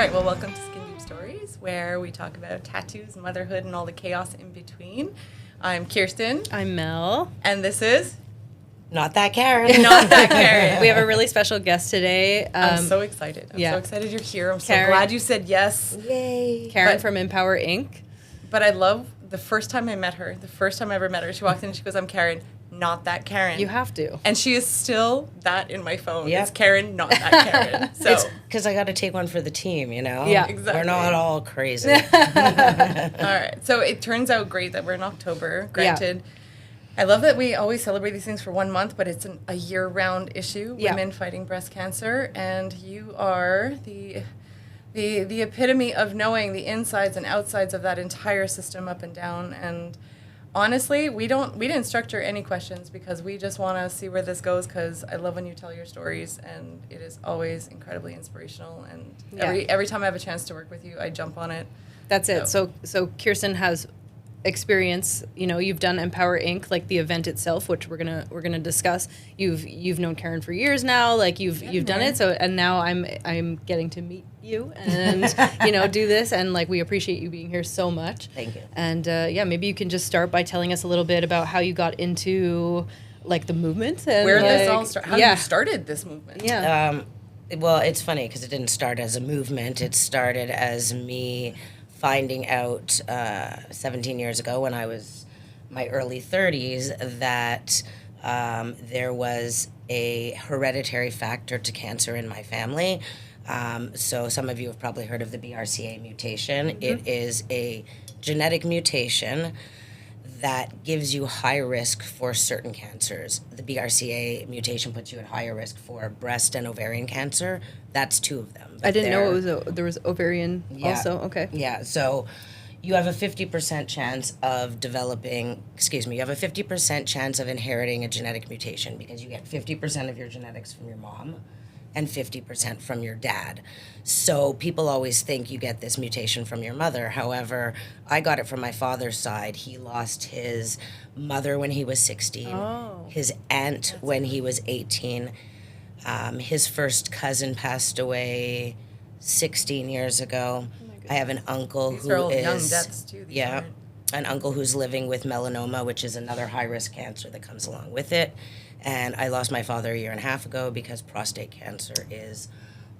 right, well, welcome to Skin Deep Stories, where we talk about tattoos, motherhood, and all the chaos in between. I'm Kirsten. I'm Mel. And this is... Not that Karen. Not that Karen. We have a really special guest today. I'm so excited. I'm so excited you're here. I'm so glad you said yes. Yay. Karen from EMPOWERink. But I love the first time I met her, the first time I ever met her, she walked in and she goes, I'm Karen. Not that Karen. You have to. And she is still that in my phone. Yep. It's Karen, not that Karen. So It's because I got to take one for the team, you know? Yeah. Exactly. We're not all crazy. All right. So it turns out great that we're in October. Granted, I love that we always celebrate these things for 1 month, but it's a year-round issue, women fighting breast cancer. And you are the epitome of knowing the insides and outsides of that entire system up and down. And honestly, we didn't structure any questions because we just want to see where this goes, because I love when you tell your stories, and it is always incredibly inspirational. And every time I have a chance to work with you, I jump on it. That's it. So Kirsten has experience. You know, you've done EMPOWERink, like the event itself, which we're gonna discuss. You've known Karen for years now. Like you've done it. So and now I'm getting to meet you and do this, and like we appreciate you being here so much. Thank you. And maybe you can just start by telling us a little bit about how you got into like the movement and where this all started. How you started this movement. Yeah. Well, it's funny because it didn't start as a movement. It started as me finding out 17 years ago when I was my early 30s that there was a hereditary factor to cancer in my family. So some of you have probably heard of the BRCA mutation. Mm-hmm. It is a genetic mutation that gives you high risk for certain cancers. The BRCA mutation puts you at higher risk for breast and ovarian cancer. That's two of them. I didn't know there was ovarian also. Okay. Yeah, so you have a 50% chance of you have a 50% chance of inheriting a genetic mutation because you get 50% of your genetics from your mom and 50% from your dad. So people always think you get this mutation from your mother. However, I got it from my father's side. He lost his mother when he was 16, his aunt when he was 18. His first cousin passed away 16 years ago. I have an uncle These who are all is young deaths too. An uncle who's living with melanoma, which is another high-risk cancer that comes along with it. And I lost my father a year and a half ago because prostate cancer is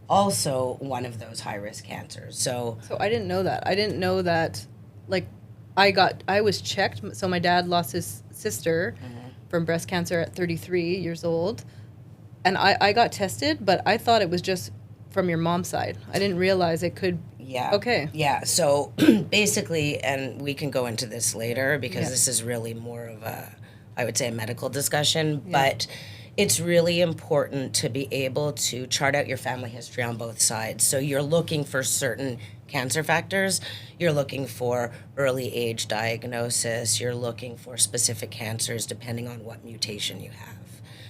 also one of those high-risk cancers. So I didn't know that. I didn't know that, like, I was checked. So my dad lost his sister from breast cancer at 33 years old. And I got tested, but I thought it was just from your mom's side. I didn't realize it could... Yeah. Okay. Yeah, so basically, and we can go into this later because this is really more of I would say a medical discussion, but it's really important to be able to chart out your family history on both sides. So you're looking for certain cancer factors, you're looking for early age diagnosis, you're looking for specific cancers depending on what mutation you have.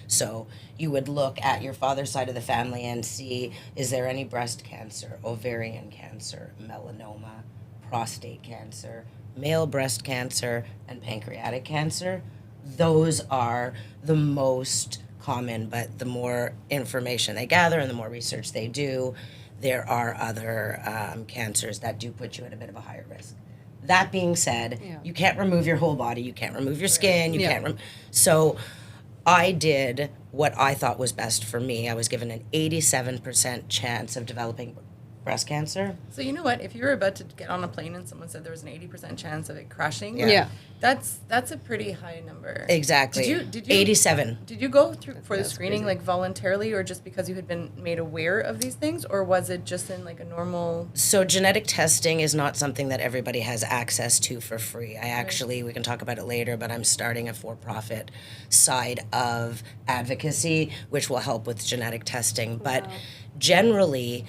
So you would look at your father's side of the family and see, is there any breast cancer, ovarian cancer, melanoma, prostate cancer, male breast cancer, and pancreatic cancer. Those are the most common, but the more information they gather and the more research they do, there are other cancers that do put you at a bit of a higher risk. That being said, you can't remove your whole body, you can't remove your skin, you can't so I did what I thought was best for me. I was given an 87% chance of developing breast cancer. So you know what? If you were about to get on a plane and someone said there was an 80% chance of it crashing, that's a pretty high number. Exactly. Did you 87. Did you go through for the screening like voluntarily, or just because you had been made aware of these things, or was it just in like a normal? So genetic testing is not something that everybody has access to for free. I actually, we can talk about it later, but I'm starting a for-profit side of advocacy, which will help with genetic testing. But generally,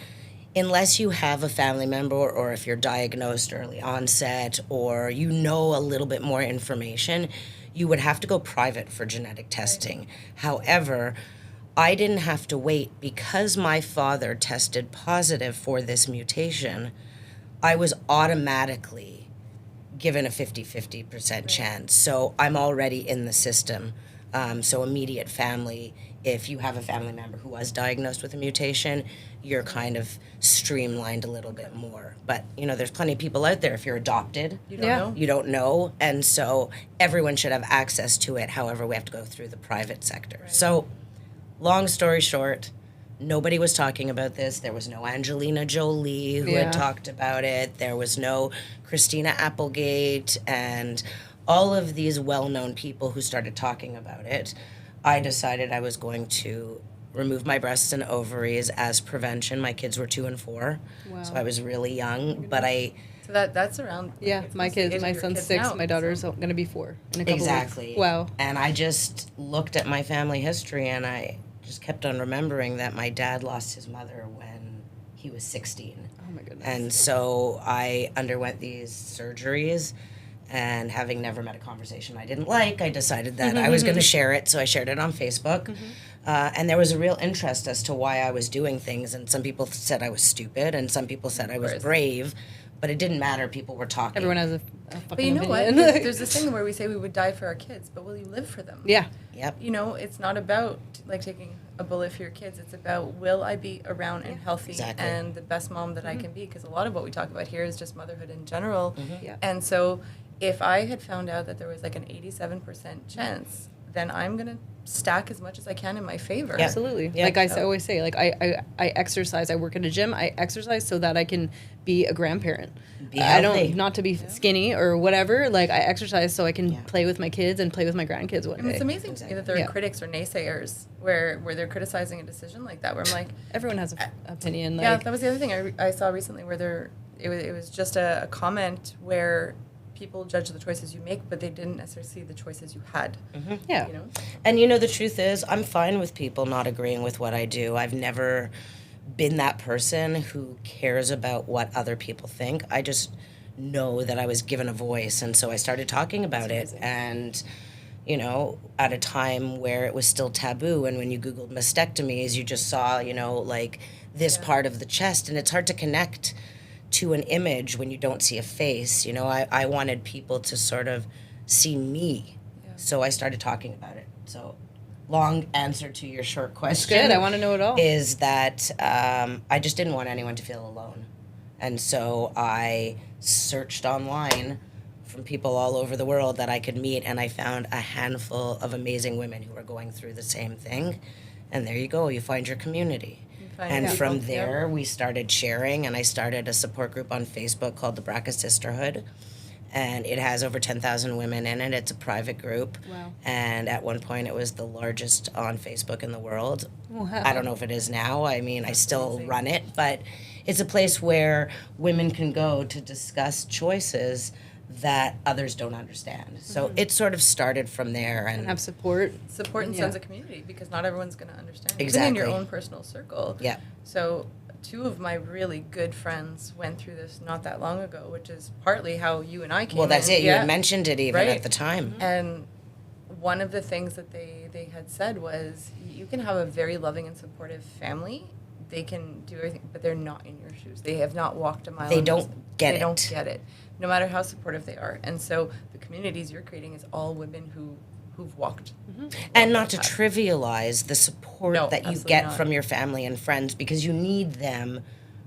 unless you have a family member or if you're diagnosed early onset or you know a little bit more information, you would have to go private for genetic testing. However, I didn't have to wait because my father tested positive for this mutation. I was automatically given a 50% chance. So I'm already in the system. So immediate family, if you have a family member who was diagnosed with a mutation, you're kind of streamlined a little bit more. But, there's plenty of people out there, if you're adopted, You don't know. you don't know. And so everyone should have access to it. However, we have to go through the private sector. Right. So long story short, nobody was talking about this. There was no Angelina Jolie who had talked about it. There was no Christina Applegate and all of these well-known people who started talking about it. I decided I was going to remove my breasts and ovaries as prevention. My kids were 2 and 4, so I was really young. But So that's around. My son's 6. Now, my daughter's going to be 4 in a couple exactly. weeks. Wow. And I just looked at my family history, and I just kept on remembering that my dad lost his mother when he was 16. Oh my goodness. And so I underwent these surgeries. And having never met a conversation I didn't like, I decided that I was going to share it. So I shared it on Facebook. And there was a real interest as to why I was doing things. And some people said I was stupid, and some people said I was brave. But it didn't matter. People were talking. Everyone has a fucking But you know opinion. what? There's this thing where we say we would die for our kids, but will you live for them? Yeah. Yep. It's not about taking a bullet for your kids. It's about, will I be around and healthy and the best mom that I can be? Because a lot of what we talk about here is just motherhood in general. Yeah. And so if I had found out that there was an 87% chance, then I'm going to stack as much as I can in my favor. Yeah. Absolutely. Yeah. Like I always say, I exercise. I work at a gym. I exercise so that I can be a grandparent. Be I healthy. don't, not to be skinny or whatever. Like I exercise so I can play with my kids and play with my grandkids one And day. it's amazing to me that there are critics or naysayers where they're criticizing a decision like that, where I'm like, Everyone has an opinion. yeah, that was the other thing I saw recently where it was just a comment where people judge the choices you make, but they didn't necessarily see the choices you had. Yeah. And the truth is, I'm fine with people not agreeing with what I do. I've never been that person who cares about what other people think. I just know that I was given a voice, and so I started talking about it. And at a time where it was still taboo, and when you Googled mastectomies, you just saw, this part of the chest, and it's hard to connect to an image when you don't see a face. I wanted people to sort of see me. Yeah. So I started talking about it. So long answer to your short question. Good. I want to know it all. Is that I just didn't want anyone to feel alone. And so I searched online from people all over the world that I could meet, and I found a handful of amazing women who are going through the same thing. And there you go. You find your community. And from there, we started sharing, and I started a support group on Facebook called the BRCA Sisterhood. And it has over 10,000 women in it. It's a private group. Wow. And at one point, it was the largest on Facebook in the world. Wow. I don't know if it is now. I mean, I still run it. But it's a place where women can go to discuss choices that others don't understand. So it sort of started from there. And have support and sense of community, because not everyone's going to understand. Exactly. Even in your own personal circle. Yeah. So 2 of my really good friends went through this not that long ago, which is partly how you and I came well, that's in. it. You had mentioned it even at the time. And one of the things that they had said was, you can have a very loving and supportive family. They can do everything, but they're not in your shoes. They have not walked a mile. They don't get it. They don't get it, no matter how supportive they are. And so the communities you're creating is all women who've walked. And not to trivialize the support that you absolutely get not. from your family and friends, because you need them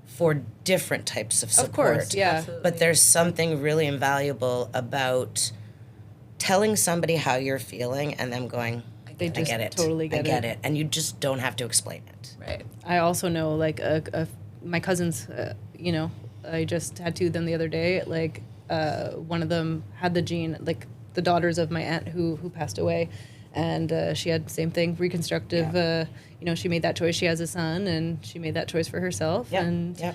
for different types of support. Of course, yeah. Absolutely. But there's something really invaluable about telling somebody how you're feeling and them going, They I just get it. totally get I get it. And you just don't have to explain it. Right. I also know, like, my cousins, I just tattooed them the other day. Like, one of them had the gene, like, the daughters of my aunt who passed away. And she had the same thing, reconstructive, she made that choice. She has a son, and she made that choice for herself. Yeah. And, Yeah.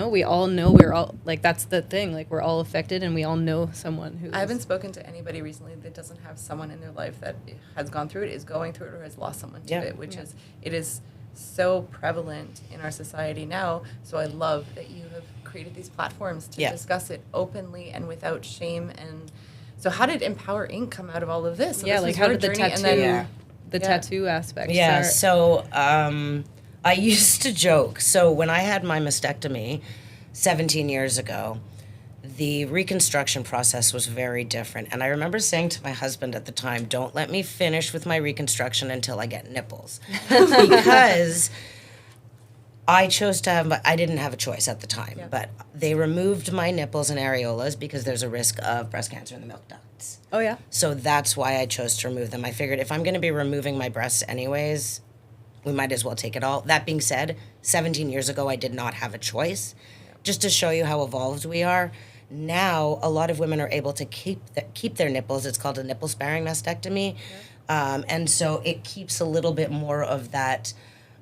we all know we're all, like, that's the thing. Like, we're all affected, and we all know someone who I haven't spoken to anybody recently that doesn't have someone in their life that has gone through it, is going through it, or has lost someone to it, which is so prevalent in our society now. So I love that you have created these platforms to discuss it openly and without shame. And so how did EMPOWERink come out of all of this? So yeah, this like, was how your did the journey, tattoo, and then tattoo aspect Yeah, start? so I used to joke. So when I had my mastectomy 17 years ago, the reconstruction process was very different. And I remember saying to my husband at the time, don't let me finish with my reconstruction until I get nipples. Because I chose to have, I didn't have a choice at the time, but they removed my nipples and areolas because there's a risk of breast cancer in the milk ducts. Oh, yeah? So that's why I chose to remove them. I figured if I'm going to be removing my breasts anyways, we might as well take it all. That being said, 17 years ago, I did not have a choice. Just to show you how evolved we are, now a lot of women are able to keep their nipples. It's called a nipple-sparing mastectomy. And so it keeps a little bit more of that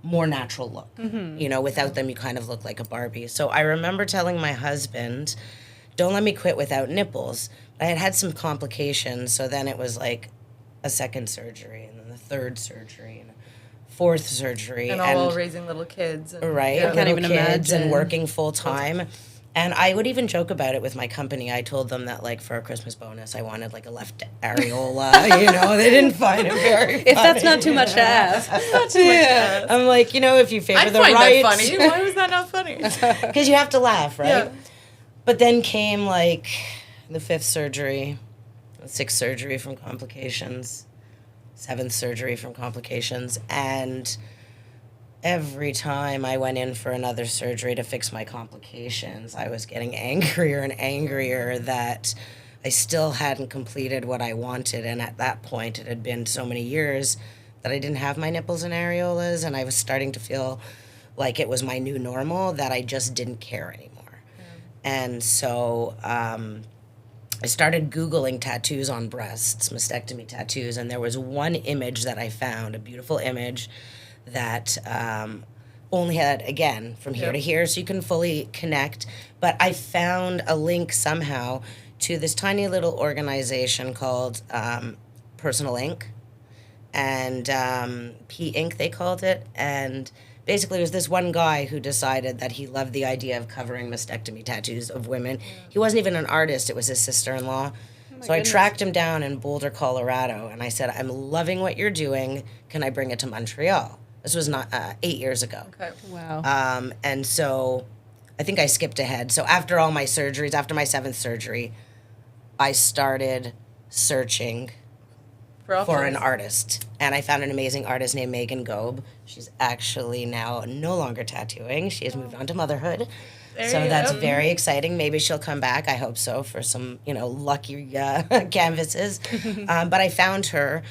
more natural look. You know, without them, you kind of look like a Barbie. So I remember telling my husband, don't let me quit without nipples. I had some complications, so then it was like a second surgery, and then the third surgery, and a fourth surgery. And all while raising little kids. And, right, I can't even imagine. And working full-time. And I would even joke about it with my company. I told them that, like, for a Christmas bonus, I wanted, like, a left areola. You know, they didn't find it very funny. If that's not too much to ask. Not too much to ask. I'm like, you know, if you favor the right... I'd find that funny. Why was that not funny? Because you have to laugh, right? Yeah. But then came, like, the fifth surgery, the sixth surgery from complications, seventh surgery from complications, and... every time I went in for another surgery to fix my complications, I was getting angrier and angrier that I still hadn't completed what I wanted. And at that point, it had been so many years that I didn't have my nipples and areolas, and I was starting to feel like it was my new normal, that I just didn't care anymore. And so I started Googling tattoos on breasts, mastectomy tattoos, and there was one image that I found, a beautiful image, that only had, again, from here to here, so you can fully connect. But I found a link somehow to this tiny little organization called Personal Inc. and P-Inc. they called it. And basically it was this one guy who decided that he loved the idea of covering mastectomy tattoos of women. He wasn't even an artist, it was his sister-in-law. So I tracked him down in Boulder, Colorado, and I said, I'm loving what you're doing. Can I bring it to Montreal? This was not 8 years ago. Okay. Wow. And so I think I skipped ahead. So after all my surgeries, after my seventh surgery, I started searching for an artist. And I found an amazing artist named Megan Gobe. She's actually now no longer tattooing. She has moved on to motherhood. So that's very exciting. Maybe she'll come back. I hope so, for some, you know, lucky canvases. But I found her.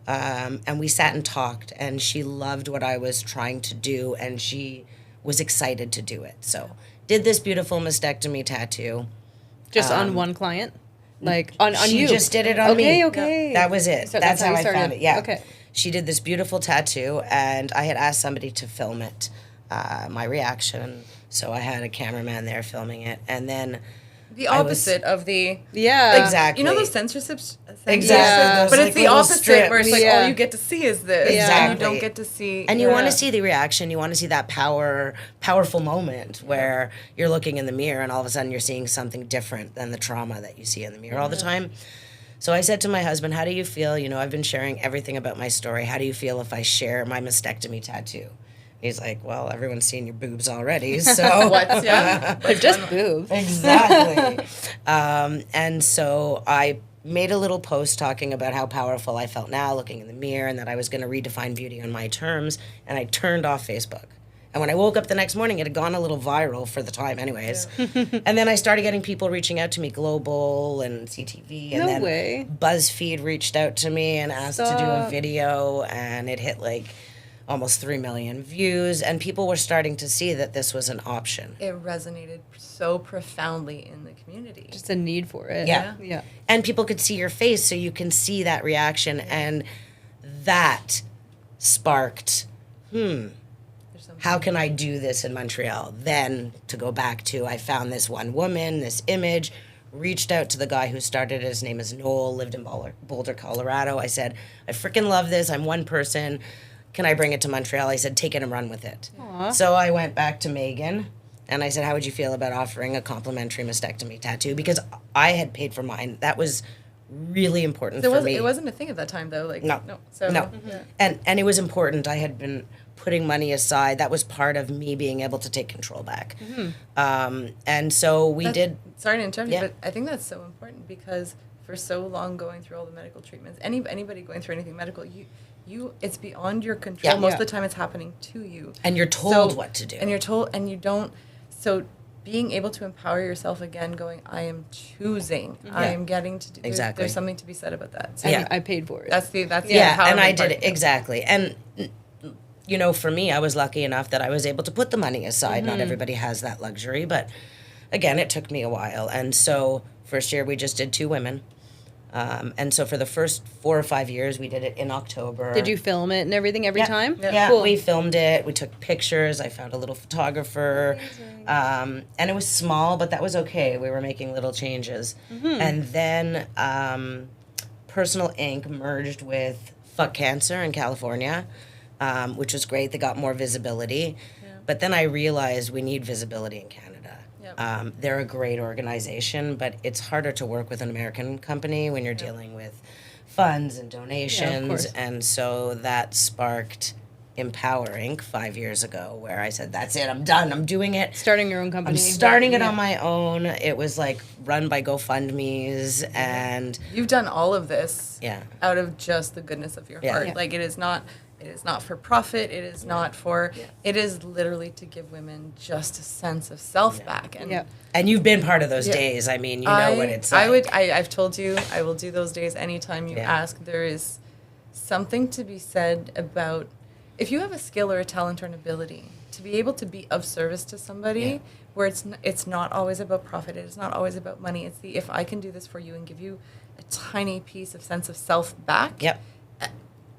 And we sat and talked, and she loved what I was trying to do, and she was excited to do it. So did this beautiful mastectomy tattoo. Just on one client? Like, on you? She just did it on me. Okay. That was it. So that's how I found it, yeah. Okay. She did this beautiful tattoo, and I had asked somebody to film it, my reaction. So I had a cameraman there filming it, and then... the opposite of the... Yeah. Exactly. You know those censorships? Exactly. Yeah. Those, but like, it's the little opposite, strips. where it's like, all you get to see is this. Exactly. And you don't get to see... And you want to see the reaction. You want to see that powerful moment where you're looking in the mirror and all of a sudden you're seeing something different than the trauma that you see in the mirror all the time. So I said to my husband, how do you feel? You know, I've been sharing everything about my story. How do you feel if I share my mastectomy tattoo? He's like, well, everyone's seen your boobs already, so... They're just boobs. Exactly. And so I made a little post talking about how powerful I felt now looking in the mirror, and that I was going to redefine beauty on my terms, and I turned off Facebook. And when I woke up the next morning, it had gone a little viral for the time anyways. Yeah. And then I started getting people reaching out to me, Global and CTV. And then BuzzFeed reached out to me and asked to do a video, and it hit like... almost 3 million views, and people were starting to see that this was an option. It resonated so profoundly in the community. Just a need for it. Yeah. And people could see your face, so you can see that reaction, and that sparked, how can I do this in Montreal? Then, to go back to, I found this one woman, this image, reached out to the guy who started it. His name is Noel, lived in Boulder, Colorado. I said, I freaking love this. I'm one person. Can I bring it to Montreal? I said, take it and run with it. Aww. So I went back to Megan, and I said, how would you feel about offering a complimentary mastectomy tattoo? Because I had paid for mine. That was really important for me. It wasn't a thing at that time, though. Like, no. So, no. Yeah. And it was important. I had been putting money aside. That was part of me being able to take control back. And so we did. Sorry to interrupt you, but I think that's so important because for so long going through all the medical treatments, anybody going through anything medical, it's beyond your control. Most of the time it's happening to you. And you're told what to do. And you're told, and you don't. So being able to empower yourself again, going, I am choosing, I am getting to do. Exactly. There's something to be said about that. So I paid for it. That's the and I did it exactly. And you know, for me, I was lucky enough that I was able to put the money aside. Not everybody has that luxury, but again, it took me a while. And so first year we just did 2 women. And so for the first 4 or 5 years, we did it in October. Did you film it and everything every time? Yeah, cool. We filmed it. We took pictures. I found a little photographer. And it was small, but that was okay. We were making little changes. And then Personal Inc. merged with Fuck Cancer in California, which was great. They got more visibility. Yeah. But then I realized we need visibility in Canada. They're a great organization, but it's harder to work with an American company when you're dealing with funds and donations. And so that sparked EMPOWERink 5 years ago, where I said, that's it, I'm done, I'm doing it. Starting your own company. I'm starting it on my own. It was like run by GoFundMes, and you've done all of this out of just the goodness of your heart. Yeah. Like it is not for profit. It is not for. It is literally to give women just a sense of self back. And and you've been part of those days. I mean, you know what it's like. I've told you I will do those days anytime you ask. There is something to be said about if you have a skill or a talent or an ability to be able to be of service to somebody, where it's not always about profit. It is not always about money. It's if I can do this for you and give you a tiny piece of sense of self back.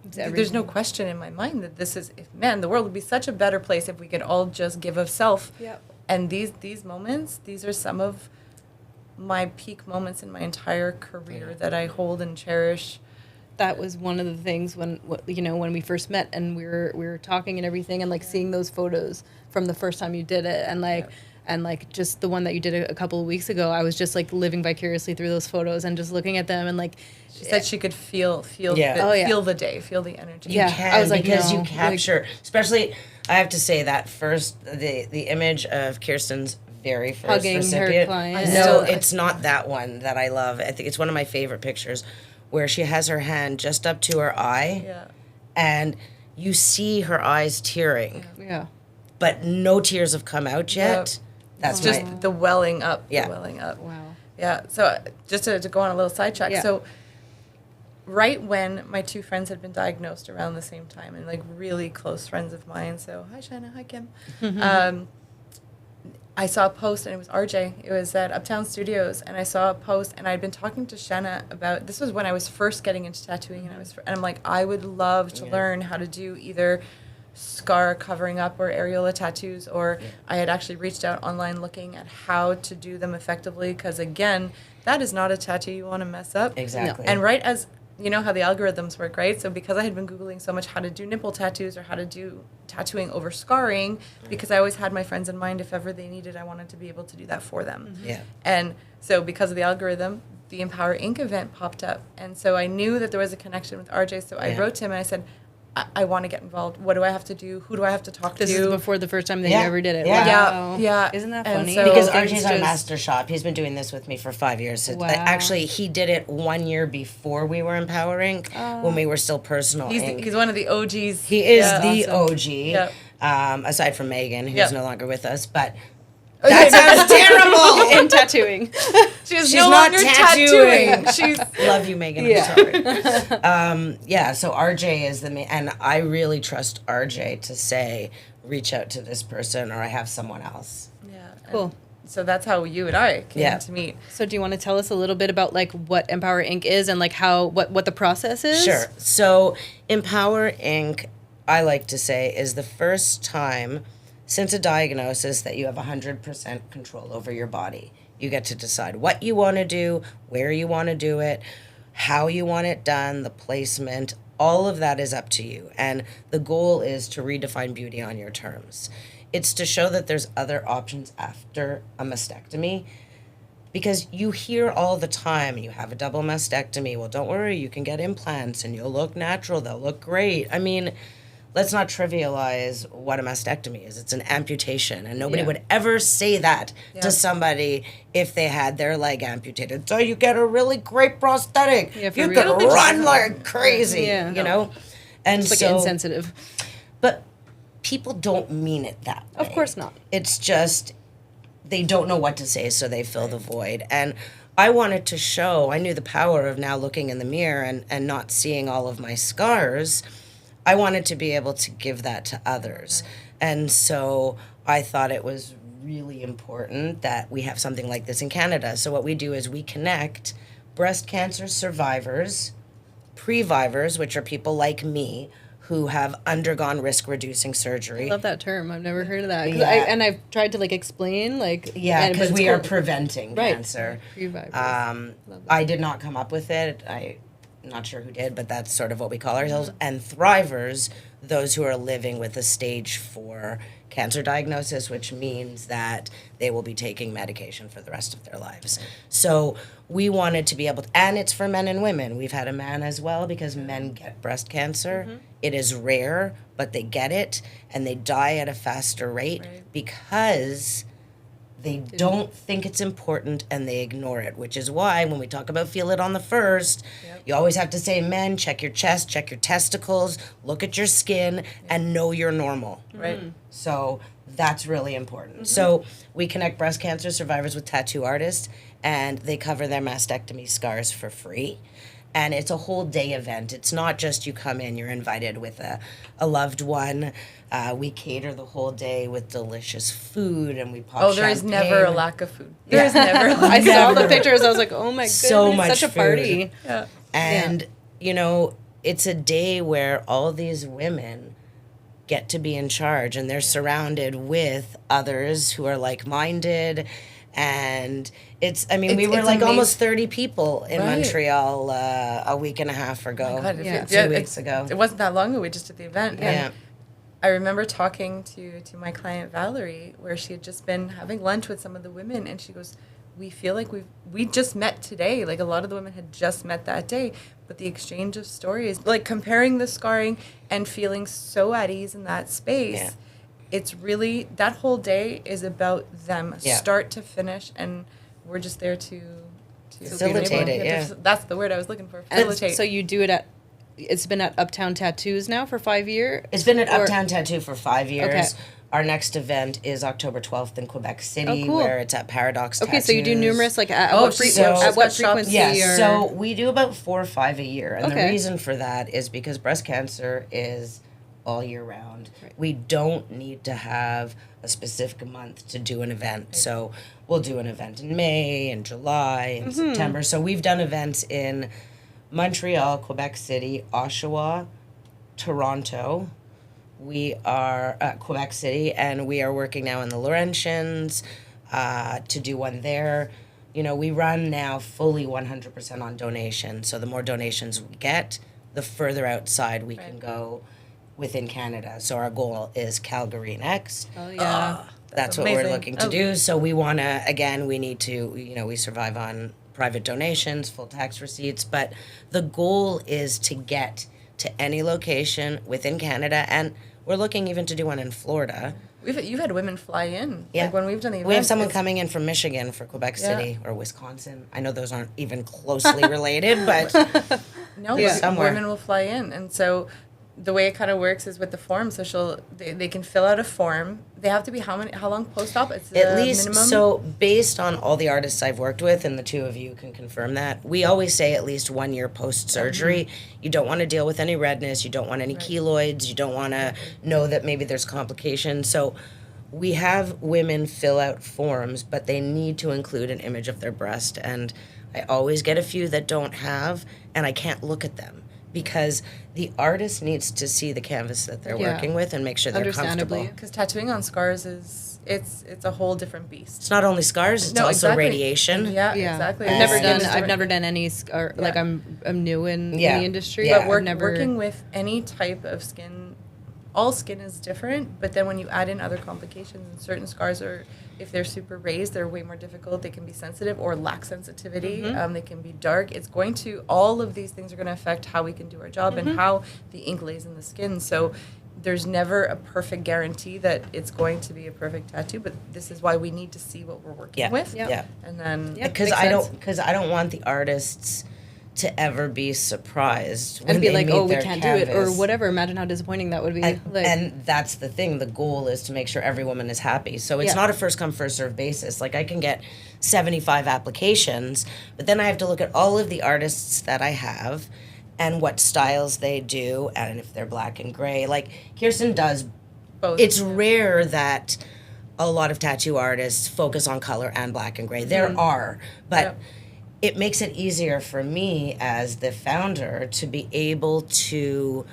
There's no question in my mind that this is, the world would be such a better place if we could all just give of self. And these moments, these are some of my peak moments in my entire career that I hold and cherish. That was one of the things when we first met and we were talking and everything, and like seeing those photos from the first time you did it, and like just the one that you did a couple of weeks ago, I was just like living vicariously through those photos and just looking at them, and like she said she could feel the day, feel the energy. You can, I was like, because you capture, especially I have to say that first the image of Kirsten's very first hugging recipient. Her client. It's not that one that I love. I think it's one of my favorite pictures, where she has her hand just up to her eye, and you see her eyes tearing. But no tears have come out yet. That's just the welling up. The welling up. Wow. Yeah. So just to go on a little sidetrack. So right when my 2 friends had been diagnosed around the same time, and like really close friends of mine. So hi Shanna, hi Kim. I saw a post, and it was RJ. It was at Uptown Studios, and I saw a post, and I'd been talking to Shanna about, this was when I was first getting into tattooing, and I'm like, I would love to learn how to do either scar covering up or areola tattoos, or I had actually reached out online looking at how to do them effectively, because again, that is not a tattoo you want to mess up. Exactly. And right as you know how the algorithms work, right? So because I had been Googling so much how to do nipple tattoos or how to do tattooing over scarring, because I always had my friends in mind, if ever they needed, I wanted to be able to do that for them. And so because of the algorithm, the EMPOWERink event popped up. And so I knew that there was a connection with RJ. So I wrote to him and I said, I want to get involved. What do I have to do? Who do I have to talk to? This is before the first time that you ever did it. Yeah. Wow. Isn't that funny? So because RJ's our master shop. He's been doing this with me for 5 years. So wow. Actually, he did it 1 year before we were EMPOWERink, when we were still Personal Inc. He's one of the OGs. He is the awesome. OG, Yep. Aside from Megan, who's no longer with us. But That sounds terrible. In tattooing. She's no not longer tattooing. She's love you, Megan. I'm sorry. So RJ is the main, and I really trust RJ to say, reach out to this person, or I have someone else. Yeah. Cool. So that's how you and I came to meet. So do you want to tell us a little bit about like what EMPOWERink is and like how what the process is? Sure. So EMPOWERink, I like to say, is the first time since a diagnosis that you have 100% control over your body. You get to decide what you want to do, where you want to do it, how you want it done, the placement, all of that is up to you. And the goal is to redefine beauty on your terms. It's to show that there's other options after a mastectomy, because you hear all the time, you have a double mastectomy. Well, don't worry, you can get implants and you'll look natural. They'll look great. I mean, let's not trivialize what a mastectomy is. It's an amputation, and nobody would ever say that to somebody if they had their leg amputated. So you get a really great prosthetic. You can run like crazy, you know? And it's like insensitive. But people don't mean it that way. Of course not. It's just they don't know what to say, so they fill the void. And I wanted to show, I knew the power of now looking in the mirror and not seeing all of my scars. I wanted to be able to give that to others. And so I thought it was really important that we have something like this in Canada. So what we do is we connect breast cancer survivors, previvors, which are people like me, who have undergone risk-reducing surgery. I love that term. I've never heard of that. And I've tried to like explain because we are preventing cancer. Previvors. I did not come up with it. I'm not sure who did, but that's sort of what we call ourselves. And thrivers, those who are living with a stage 4 cancer diagnosis, which means that they will be taking medication for the rest of their lives. So we wanted to be able to, and it's for men and women. We've had a man as well, because men get breast cancer. It is rare, but they get it, and they die at a faster rate because they don't think it's important and they ignore it, which is why when we talk about feel it on the first, you always have to say, men, check your chest, check your testicles, look at your skin, and know you're normal. So that's really important. So we connect breast cancer survivors with tattoo artists, and they cover their mastectomy scars for free. And it's a whole day event. It's not just you come in, you're invited with a loved one. We cater the whole day with delicious food, and we pop champagne. There is never a lack of food. There is never a lack. I saw the pictures. I was like, oh my goodness, so much such a party. Food. And, you know, it's a day where all these women get to be in charge, and they're surrounded with others who are like-minded. And we were like almost 30 people in Montreal a week and a half ago. Oh my God, 2 weeks ago. It wasn't that long ago. We just did the event. And I remember talking to my client Valerie, where she had just been having lunch with some of the women, and she goes, we feel like we just met today. Like, a lot of the women had just met that day, but the exchange of stories, like comparing the scarring and feeling so at ease in that space, it's really, that whole day is about them, start to finish, and we're just there to facilitate it. That's the word I was looking for. Facilitate. And so you do it it's been at Uptown Tattoos now for 5 years? It's been at Uptown Tattoo for 5 years. Okay. Our next event is October 12th in Quebec City, where it's at Paradox Tattoos. Okay, so you do numerous, like, at what frequency? Yes, so we do about 4 or 5 a year. And the reason for that is because breast cancer is all year round. Right. We don't need to have a specific month to do an event. Right. So we'll do an event in May and July and September. So we've done events in Montreal, Quebec City, Oshawa, Toronto. We are at Quebec City, and we are working now in the Laurentians to do one there. You know, we run now fully 100% on donations. So the more donations we get, the further outside we can go within Canada. So our goal is Calgary next. Oh, yeah. That's what we're looking to do. So we want to, again, we need to, you know, we survive on private donations, full tax receipts, but the goal is to get to any location within Canada, and we're looking even to do one in Florida. You've had women fly in. Yeah. Like when we've done the event. We have someone coming in from Michigan for Quebec City or Wisconsin. I know those aren't even closely related, but women will fly in. And so the way it kind of works is with the form. So they can fill out a form. They have to be how long post-op? It's at least minimum? So based on all the artists I've worked with, and the two of you can confirm that, we always say at least 1 year post-surgery. You don't want to deal with any redness. You don't want any keloids. You don't want to know that maybe there's complications. So we have women fill out forms, but they need to include an image of their breast. And I always get a few that don't have, and I can't look at them, because the artist needs to see the canvas that they're working with and make sure they're comfortable. Because tattooing on scars it's a whole different beast. It's not only scars; it's also radiation. Yeah, exactly. I've never done any scar. Like I'm new in the industry, but working with any type of skin, all skin is different. But then when you add in other complications, and certain scars are, if they're super raised, they're way more difficult. They can be sensitive or lack sensitivity. They can be dark. All of these things are going to affect how we can do our job and how the ink lays in the skin. So there's never a perfect guarantee that it's going to be a perfect tattoo, but this is why we need to see what we're working with. Yeah. And then Because I don't want the artists to ever be surprised when and be they like, meet oh, we their can't do it or canvas. whatever. Imagine how disappointing that would be. And that's the thing. The goal is to make sure every woman is happy. So it's not a first come, first serve basis. Like I can get 75 applications, but then I have to look at all of the artists that I have and what styles they do and if they're black and gray. Like Kirsten does both. It's rare that a lot of tattoo artists focus on color and black and gray. There are, but it makes it easier for me as the founder to be able to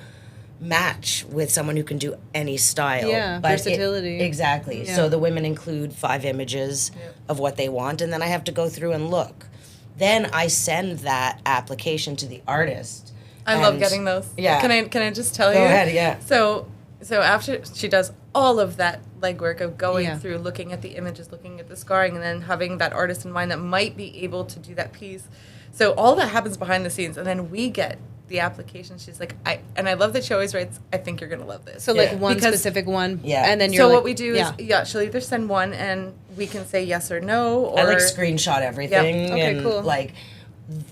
match with someone who can do any style. Yeah, versatility. Exactly. Yeah. So the women include 5 images of what they want, and then I have to go through and look. Then I send that application to the artist. I love getting those. Yeah. Can I just tell you? Go ahead, yeah. So after she does all of that legwork of going through, looking at the images, looking at the scarring, and then having that artist in mind that might be able to do that piece. So all that happens behind the scenes, and then we get the application. She's like, I love that she always writes, I think you're going to love this. So like one specific one. Yeah. And then you're so like, what we do is, she'll either send one and we can say yes or no. Or I like screenshot everything. Yep. Okay, and cool. Like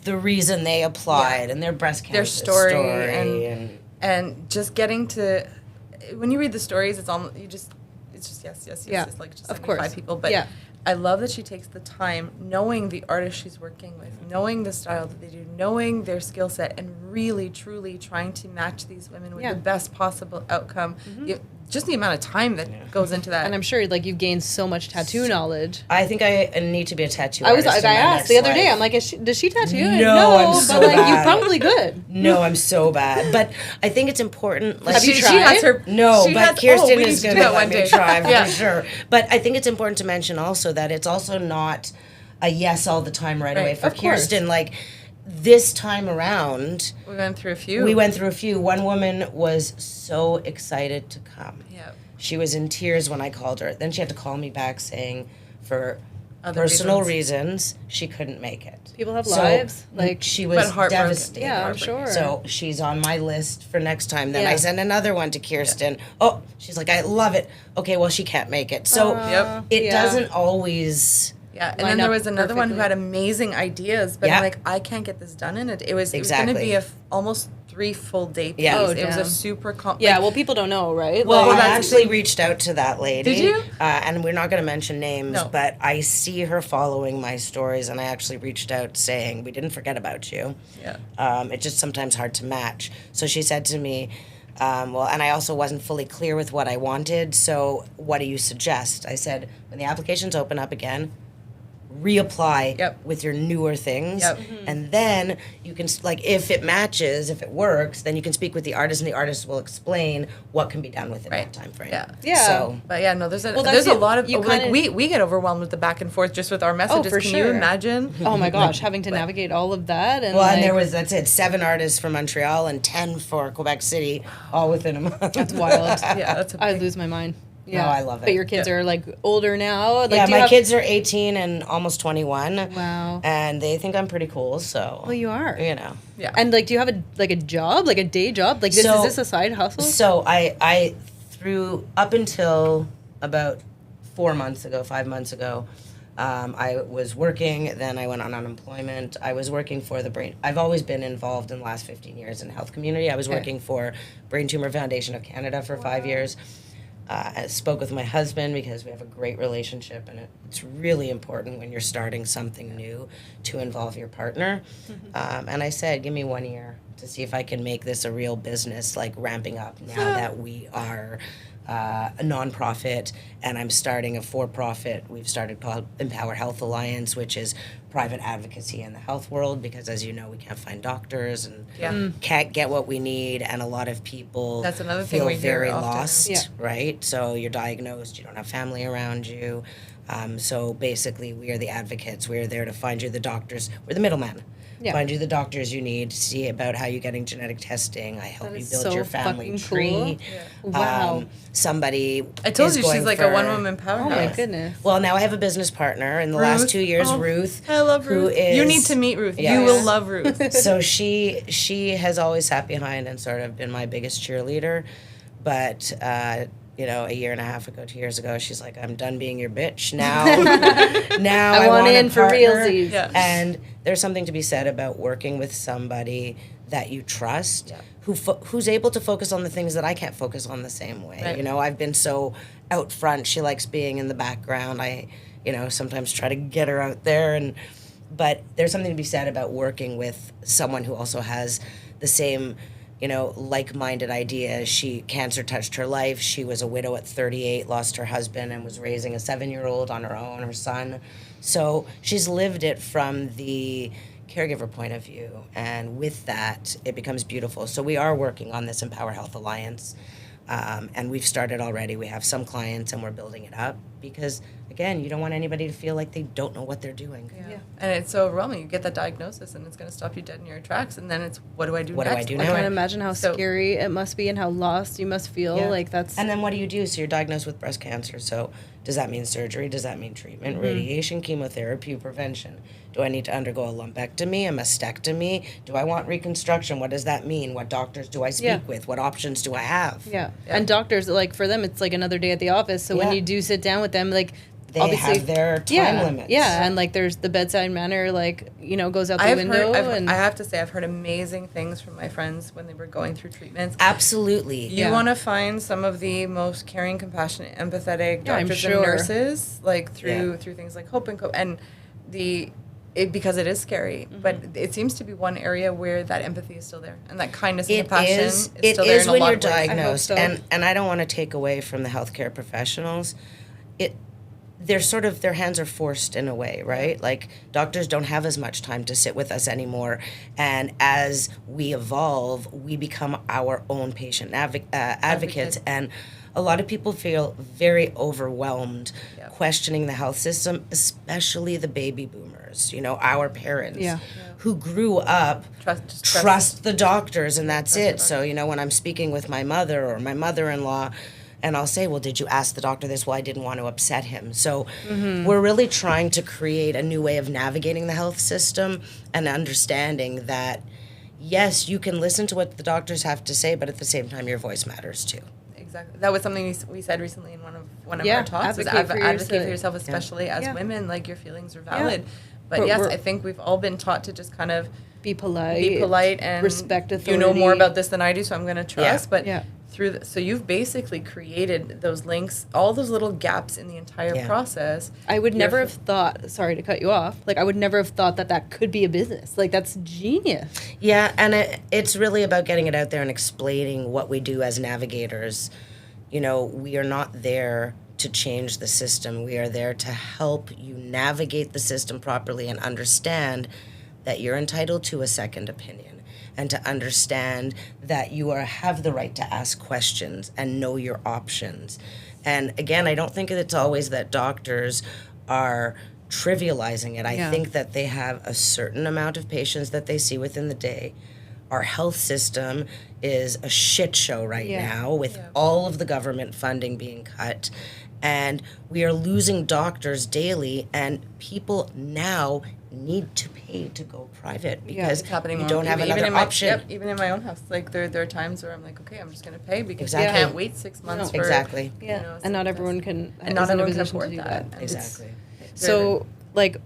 the reason they applied and their breast cancer their story and just getting to, when you read the stories, it's all, it's just yes. It's like just of course. 5 people. But I love that she takes the time, knowing the artist she's working with, knowing the style that they do, knowing their skill set, and really, truly trying to match these women with the best possible outcome. Just the amount of time that goes into that. And I'm sure like you've gained so much tattoo knowledge. I think I need to be a tattoo artist. I asked the other day, I'm like, does she tattoo? No, I'm so but like bad. you probably could. No, I'm so bad. But I think it's important. Like, have you tried? She has her. No, she but has, Kirsten is going to let me try Yeah. for sure. But I think it's important to mention also that it's also not a yes all the time right away for Kirsten. Like this time around, we went through a few. One woman was so excited to come. Yeah. She was in tears when I called her. Then she had to call me back saying for Other personal reasons she couldn't make it. People have lives. Like she was devastated. Yeah, I'm sure. So she's on my list for next time. Then I send another one to Kirsten. Oh, she's like, I love it. Okay, well she can't make it. So it doesn't always. Yeah, and then there was another one who had amazing ideas, but I'm like, I can't get this done in it. It was going to be almost 3 full day piece. Yeah. It was a super well, people don't know, right? Well, I actually reached out to that lady. Did you? And we're not going to mention names, but I see her following my stories, and I actually reached out saying, we didn't forget about you. Yeah. It's just sometimes hard to match. So she said to me, and I also wasn't fully clear with what I wanted, so what do you suggest? I said, when the applications open up again, reapply with your newer things, and then you can, like, if it matches, if it works, then you can speak with the artist, and the artist will explain what can be done within that time frame. So, but there's a lot of we get overwhelmed with the back and forth just with our messages. For can sure. you imagine? Oh my gosh, having to navigate all of that, and and there was 7 artists from Montreal and 10 for Quebec City, all within a month. That's wild. I'd lose my mind. Yeah, no, I love it. But your kids are like older now. Like, my kids are 18 and almost 21. Wow. And they think I'm pretty cool. So. Well, you are. You know. Yeah. And like, do you have a job, like a day job? Like, is this a side hustle? So I through up until about 5 months ago, I was working. Then I went on unemployment. I was working for the brain. I've always been involved in the last 15 years in the health community. I was working for Brain Tumor Foundation of Canada for 5 years. I spoke with my husband because we have a great relationship, and it's really important when you're starting something new to involve your partner. And I said, give me 1 year to see if I can make this a real business, like ramping up now that we are a nonprofit, and I'm starting a for-profit. We've started called Empower Health Alliance, which is private advocacy in the health world, because as you know, we can't find doctors and can't get what we need, and a lot of people That's another thing feel we hear very often. lost, right? So you're diagnosed, you don't have family around you. So basically, we are the advocates. We're there to find you the doctors. We're the middleman. Find you the doctors you need, see about how you're getting genetic testing. I help you build your family tree. Cool. Wow. Somebody I told is you going she's like for, a one-woman powerhouse. Oh my goodness. Well, now I have a business partner in the last 2 years, Ruth. I love Ruth. You need to meet Ruth. Yes. You will love Ruth. So she has always sat behind and sort of been my biggest cheerleader. But, a year and a half ago, 2 years ago, she's like, I'm done being your bitch now. Now I want in for realsies. Yeah. And there's something to be said about working with somebody that you trust, who's able to focus on the things that I can't focus on the same way. Right. I've been so out front. She likes being in the background. I, sometimes try to get her out there. But there's something to be said about working with someone who also has the same like-minded ideas. Cancer touched her life. She was a widow at 38, lost her husband, and was raising a 7-year-old on her own, her son. So she's lived it from the caregiver point of view. And with that, it becomes beautiful. So we are working on this Empower Health Alliance. And we've started already. We have some clients, and we're building it up because, again, you don't want anybody to feel like they don't know what they're doing. Yeah. And it's so overwhelming. You get that diagnosis, and it's going to stop you dead in your tracks. And then it's, what do I do next? What do I do now? I can't imagine how scary it must be and how lost you must feel. Yeah. Like that's. And then what do you do? So you're diagnosed with breast cancer. So does that mean surgery? Does that mean treatment, radiation, chemotherapy, prevention? Do I need to undergo a lumpectomy, a mastectomy? Do I want reconstruction? What does that mean? What doctors do I speak with? What options do I have? Yeah. And doctors, like, for them, it's like another day at the office. So when you do sit down with them, like, they obviously have their time limits. Yeah, and like there's the bedside manner, like, goes out the window. I have to say, I've heard amazing things from my friends when they were going through treatments. Absolutely. You want to find some of the most caring, compassionate, empathetic doctors and nurses, like through things like Hope and Co. And because it is scary, but it seems to be one area where that empathy is still there, and that kindness and compassion is still there. It is when you're diagnosed, and I don't want to take away from the healthcare professionals. Their hands are forced in a way, right? Like, doctors don't have as much time to sit with us anymore, and as we evolve, we become our own patient advocates, and a lot of people feel very overwhelmed questioning the health system, especially the baby boomers, our parents who grew up trust the doctors, and that's it. So, when I'm speaking with my mother or my mother-in-law, and I'll say, well, did you ask the doctor this? Well, I didn't want to upset him. So we're really trying to create a new way of navigating the health system and understanding that, yes, you can listen to what the doctors have to say, but at the same time, your voice matters too. Exactly. That was something we said recently in one of our talks. Advocate for yourself, especially as women. Like, your feelings are valid. But yes, I think we've all been taught to just kind of be polite and respect authority. You know more about this than I do, so I'm going to trust. But so you've basically created those links, all those little gaps in the entire process. I would never have thought, sorry to cut you off, like, I would never have thought that could be a business. Like, that's genius. Yeah, and it's really about getting it out there and explaining what we do as navigators. We are not there to change the system. We are there to help you navigate the system properly and understand that you're entitled to a second opinion, and to understand that you have the right to ask questions and know your options. And again, I don't think it's always that doctors are trivializing it. I think that they have a certain amount of patients that they see within the day. Our health system is a shit show right now, with all of the government funding being cut. And we are losing doctors daily, and people now need to pay to go private because you don't have another option. Even in my own house, like, there are times where I'm like, okay, I'm just going to pay because I can't wait 6 months for and not everyone can afford that. Exactly. So, like,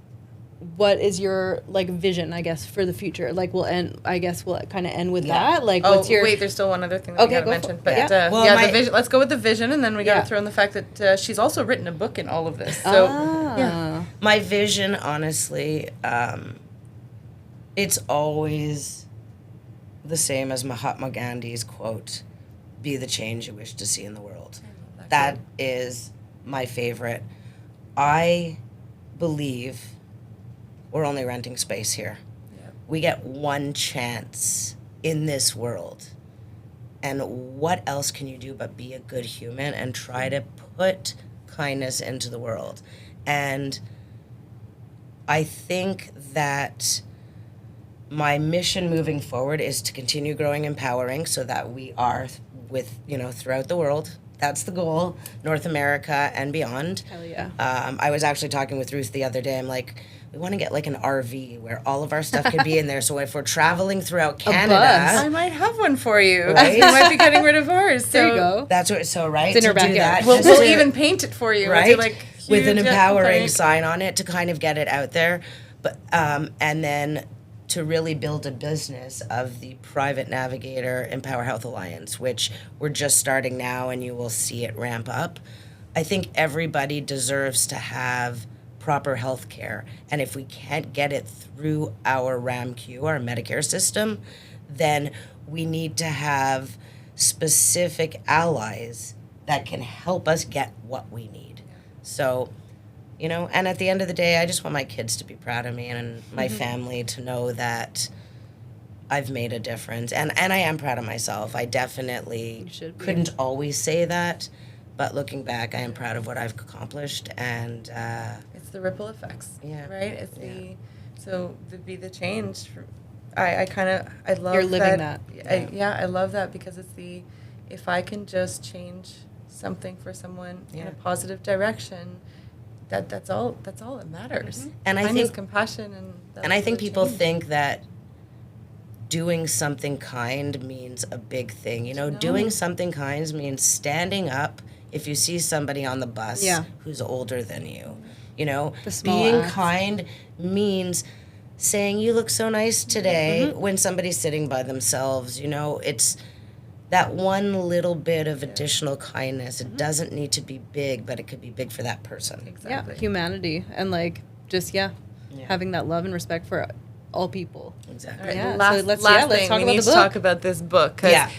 what is your, like, vision, I guess, for the future? Like, we'll kind of end with that. Like, what's your... wait, there's still one other thing that we haven't mentioned. But the vision. Let's go with the vision, and then we got to throw in the fact that she's also written a book in all of this. So, my vision, honestly, it's always the same as Mahatma Gandhi's quote: "Be the change you wish to see in the world." That is my favorite. I believe we're only renting space here. Yep. We get one chance in this world. And what else can you do but be a good human and try to put kindness into the world? And I think that my mission moving forward is to continue growing EMPOWERink so that we are throughout the world. That's the goal, North America and beyond. Hell yeah. I was actually talking with Ruth the other day. I'm like, we want to get like an RV where all of our stuff could be in there. So if we're traveling throughout bus. Canada, I might have one for you. Right? We might be getting rid of ours. There you go. that's what. So right, It's in to our do backyard. that, We'll, just we'll to- even paint it for you. right, We'll do, like, with an huge EMPOWERink paint. sign on it to kind of get it out there, but and then to really build a business of the Private Navigator Empower Health Alliance, which we're just starting now, and you will see it ramp up. I think everybody deserves to have proper health care. And if we can't get it through our RAMQ, our Medicare system, then we need to have specific allies that can help us get what we need. So, you know, and at the end of the day, I just want my kids to be proud of me and my family to know that I've made a difference. And I am proud of myself. I definitely should be. couldn't always say that. But looking back, I am proud of what I've accomplished, and It's the ripple effects. Yeah. Right? It's so to be the change. I love You're living that. I love that because it's if I can just change something for someone in a positive direction, that's all that matters. And I Kindness, think compassion, and I think people change. think that doing something kind means a big thing. You know, doing something kind means standing up if you see somebody on the bus who's older than you. You know, The small being acts. kind means saying you look so nice today when somebody's sitting by themselves. You know, it's that one little bit of additional kindness. It doesn't need to be big, but it could be big for that person. Exactly. Yeah, humanity and like just having that love and respect for all people. Exactly. All right, Yeah, last, so let's last talk thing, about we the need to book. talk about this book. 'Cause Yeah.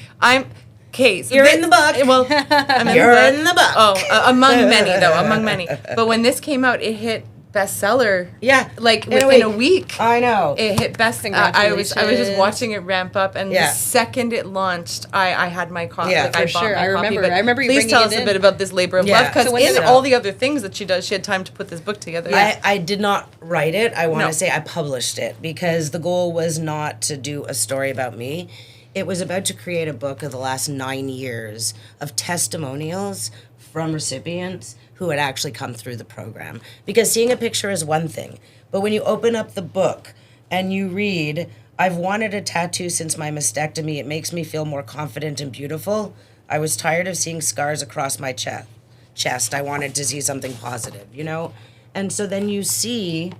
So You're in the book. Well, I'm in You're the book. in the book. Oh, among many, though, among many. But when this came out, it hit bestseller. Yeah. Like In a within a week. week. I know. It hit best. I was just Congratulations. watching it ramp up, and Yeah. the second it launched, I had my copy. Yeah, like, for I bought sure. my I copy. remember. But I remember you please bringing tell it us a in. bit about this labor of Yeah. love, because So when did in it- all the other things that she does, she had time to put this book together. I did not write it. I want to No. say I published it because the goal was not to do a story about me. It was about to create a book of the last 9 years of testimonials from recipients who had actually come through the program. Because seeing a picture is one thing, but when you open up the book and you read, I've wanted a tattoo since my mastectomy. It makes me feel more confident and beautiful. I was tired of seeing scars across my chest. I wanted to see something positive, you know? And so then you see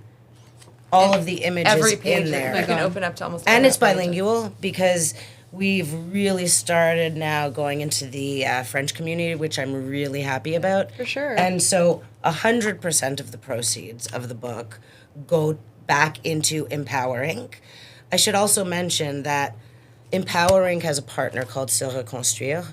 all of the images Every page in there. you can open up to almost. And all it's the pages. bilingual because we've really started now going into the French community, which I'm really happy about. For sure. And so 100% of the proceeds of the book go back into EMPOWERink. I should also mention that EMPOWERink has a partner called Se Reconstruire,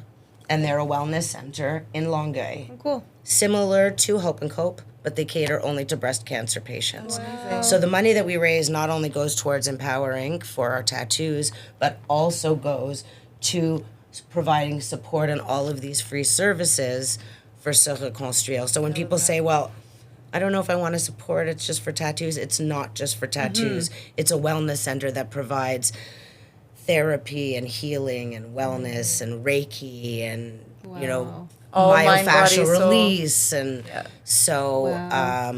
and they're a wellness center in Longueuil. Cool. Similar to Hope and Cope, but they cater only to breast cancer patients. So the money that we raise not only goes towards EMPOWERink for our tattoos, but also goes to providing support and all of these free services for Se Reconstruire. So when people say, well, I don't know if I want to support, it's just for tattoos. It's not just for tattoos. It's a wellness center that provides therapy and healing and wellness and Reiki and, you know, Wow. All mind, body, myofascial soul. release. And so, Wow.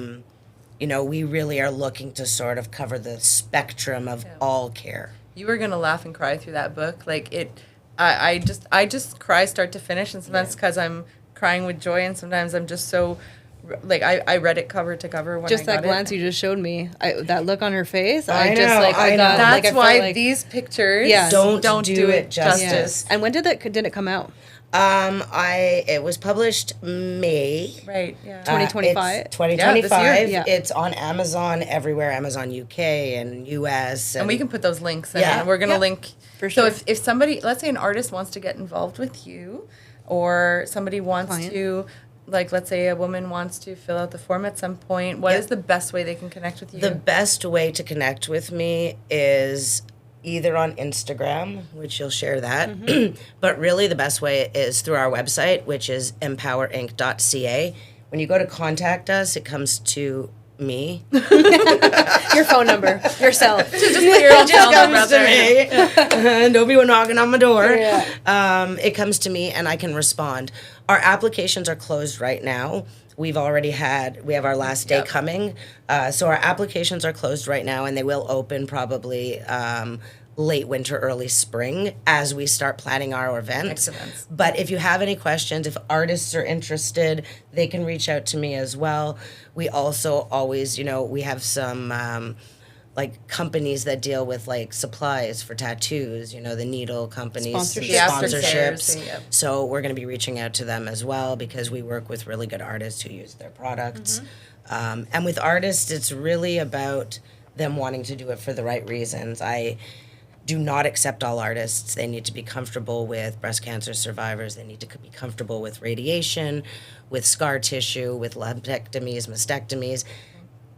you know, we really are looking to sort of cover the spectrum of all care. You were gonna laugh and cry through that book. Like it, I just cry start to finish, and sometimes because I'm crying with joy, and sometimes I'm just so, like I read it cover to cover when Just I that got glance it. you just showed me, that look on her face. I I just know, like I I know. got That's like I felt why like, these pictures Yes. Don't do it justice. Yes. And when did it come out? It was published May. Right. Yeah. 2025? It's 2025. Yeah. It's on Amazon everywhere, Amazon UK and US. And we can put those links in. Yeah. And we're going to Yeah. link. For So sure. if somebody, let's say an artist wants to get involved with you, or somebody wants Client. to, like, let's say a woman wants to fill out the form at some point, what Yeah. is the best way they can connect with you? The best way to connect with me is either on Instagram, which you'll share that, but really the best way is through our website, which is empowerink.ca. When you go to contact us, it comes to me. Your phone number, your cell. Just put your own cell number out to there. me. Don't be knocking on my door. Yeah. It comes to me and I can respond. Our applications are closed right now. We have our last day coming. So our applications are closed right now, and they will open probably late winter, early spring as we start planning our events. Excellent. But if you have any questions, if artists are interested, they can reach out to me as well. We also always, we have some like companies that deal with like supplies for tattoos, the needle companies, sponsorships. Yep. So we're going to be reaching out to them as well because we work with really good artists who use their products. And with artists, it's really about them wanting to do it for the right reasons. I do not accept all artists. They need to be comfortable with breast cancer survivors. They need to be comfortable with radiation, with scar tissue, with lumpectomies, mastectomies,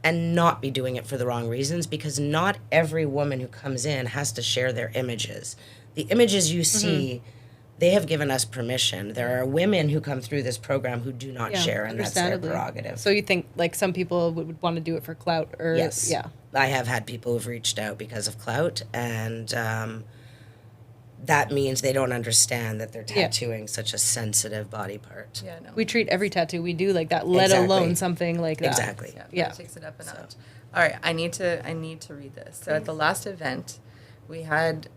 and not be doing it for the wrong reasons, because not every woman who comes in has to share their images. The images you see, they have given us permission. There are women who come through this program who do not share, and that's their prerogative. So you think like some people would want to do it for clout, or Yes. Yeah. I have had people who've reached out because of clout, and that means they don't understand that they're tattooing such a sensitive body part. Yeah, no. We treat every tattoo we do like that, let Exactly. alone something like that. Exactly. Yeah. That takes it up a notch. All right, I need to read this. So at the last event, we had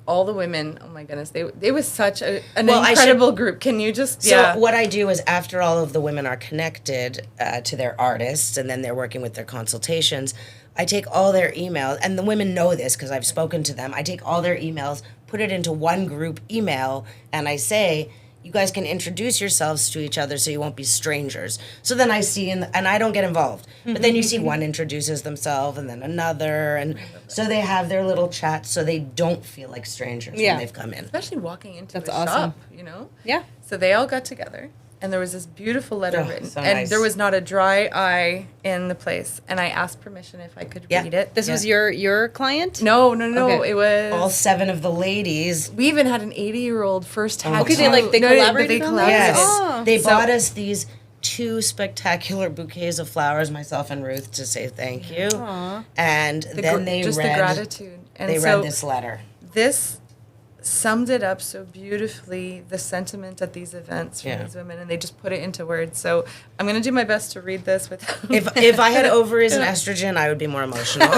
all the women. Oh my goodness, they was such an incredible group. Can you just So what I do is, after all of the women are connected to their artists, and then they're working with their consultations, I take all their emails, and the women know this because I've spoken to them. I take all their emails, put it into one group email, and I say, you guys can introduce yourselves to each other so you won't be strangers. So then I see, and I don't get involved. But then you see one introduces themselves, and then another, and so they have their little chats so they don't feel like strangers when they've come in. especially walking into That's the awesome. shop, Yeah. So they all got together, and there was this beautiful letter written, so and nice. there was not a dry eye in the place. And I asked permission if I could read it. This was your client? No, Okay. it was All 7 of the ladies. We even had an 80-year-old first tattoo. Okay, they collaborated on that? Yes, Oh. they bought us these 2 spectacular bouquets of flowers, myself and Ruth, to say thank you. Aww. And then they just read the gratitude. And they so read this letter. this summed it up so beautifully, the sentiment at these events from these women, and they just put it into words. So I'm going to do my best to read this with If I had ovaries and estrogen, I would be more emotional.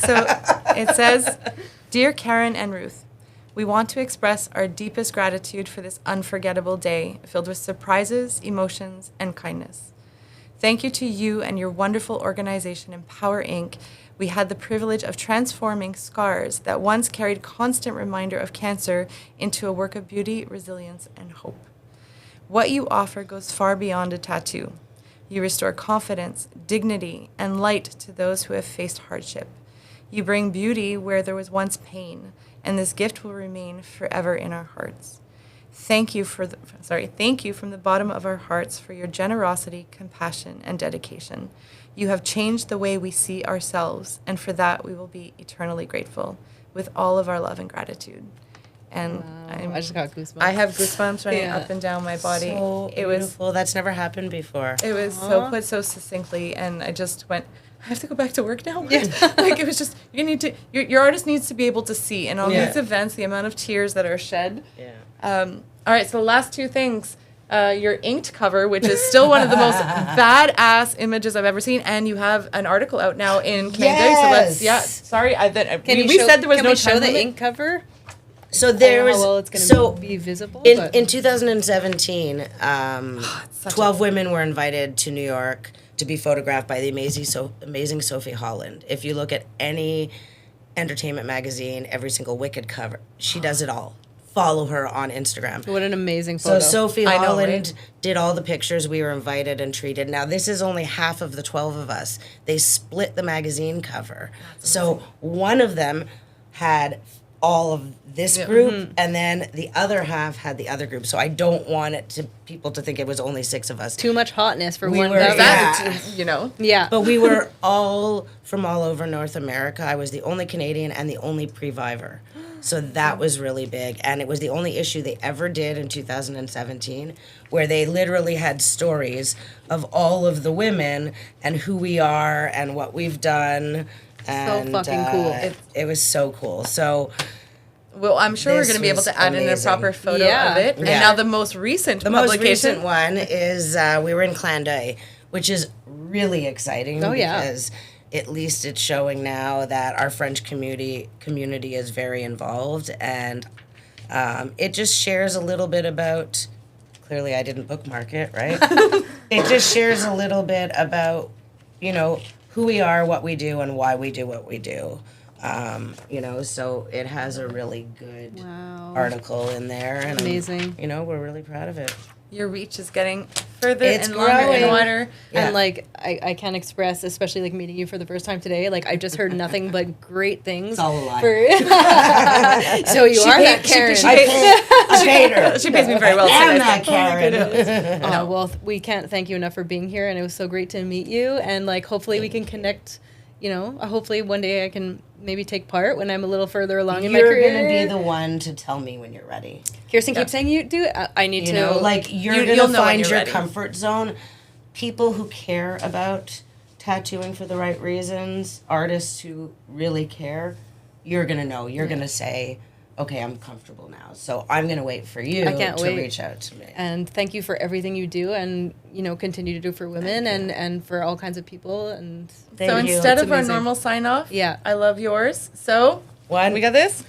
So it says, Dear Karen and Ruth, we want to express our deepest gratitude for this unforgettable day filled with surprises, emotions, and kindness. Thank you to you and your wonderful organization, EMPOWERink. We had the privilege of transforming scars that once carried constant reminder of cancer into a work of beauty, resilience, and hope. What you offer goes far beyond a tattoo. You restore confidence, dignity, and light to those who have faced hardship. You bring beauty where there was once pain, and this gift will remain forever in our hearts. Thank you from the bottom of our hearts for your generosity, compassion, and dedication. You have changed the way we see ourselves, and for that we will be eternally grateful with all of our love and gratitude. And I just got goosebumps. I have goosebumps running up and down my body. So beautiful. That's never happened before. It was so put so succinctly, and I just went, I have to go back to work now. Like it was just, you need to, your artist needs to be able to see, and on these events, the amount of tears that are shed. Yeah. All right, so the last 2 things. Your inked cover, which is still one of the most badass images I've ever seen, and you have an article out now in Canada. So sorry, we said there was no time limit. Can we show the ink cover? So there was how well it's going to be visible. in 2017. 12 women were invited to New York to be photographed by the amazing Sophie Holland. If you look at any entertainment magazine, every single Wicked cover, she does it all. Follow her on Instagram. What an amazing photo. So Sophie Holland did all the pictures. We were invited and treated. Now, this is only half of the 12 of us. They split the magazine cover. So one of them had all of this group, and then the other half had the other group. So I don't want people to think it was only 6 of us. Too much hotness for one were, guy. Yeah. But we were all from all over North America. I was the only Canadian and the only pre-viver. So that was really big. And it was the only issue they ever did in 2017, where they literally had stories of all of the women and who we are and what we've done. And, so fucking cool. It was so cool. So, well, I'm sure we're going to be able to add in a proper photo of it. And now the most recent publication. Most recent one is we were in Clandai, which is really exciting because at least it's showing now that our French community is very involved, and it just shares a little bit about, clearly I didn't bookmark it, right? It just shares a little bit about, who we are, what we do, and why we do what we do. So it has a really good article in there. And amazing. We're really proud of it. Your reach is getting further and longer and wider. Yeah. And I can't express, especially meeting you for the first time today, I just heard nothing but great things. It's all a lie. So you are that Karen. I paid her. She pays me very well. I am that Karen. Well, we can't thank you enough for being here, and it was so great to meet you. And hopefully we can connect. Hopefully one day I can maybe take part when I'm a little further along in my career. You're going to be the one to tell me when you're ready. Kirsten keeps saying you do. I need to. You're going to find your comfort zone. People who care about tattooing for the right reasons, artists who really care, you're going to know. You're going to say, okay, I'm comfortable now. So I'm going to wait for you to reach out to me. And thank you for everything you do and, continue to do for women and for all kinds of people. And so instead of our normal sign off, I love yours. So we got this.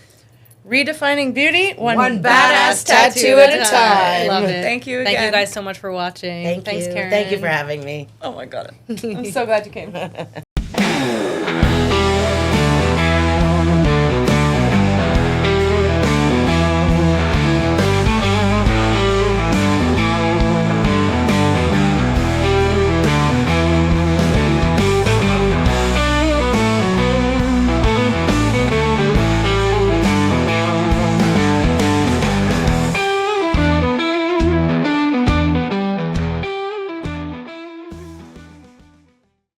Redefining beauty, one badass tattoo at a time. Love it. Thank you again. Thank you guys so much for watching. Thanks, Karen. Thank you for having me. Oh my God. I'm so glad you came.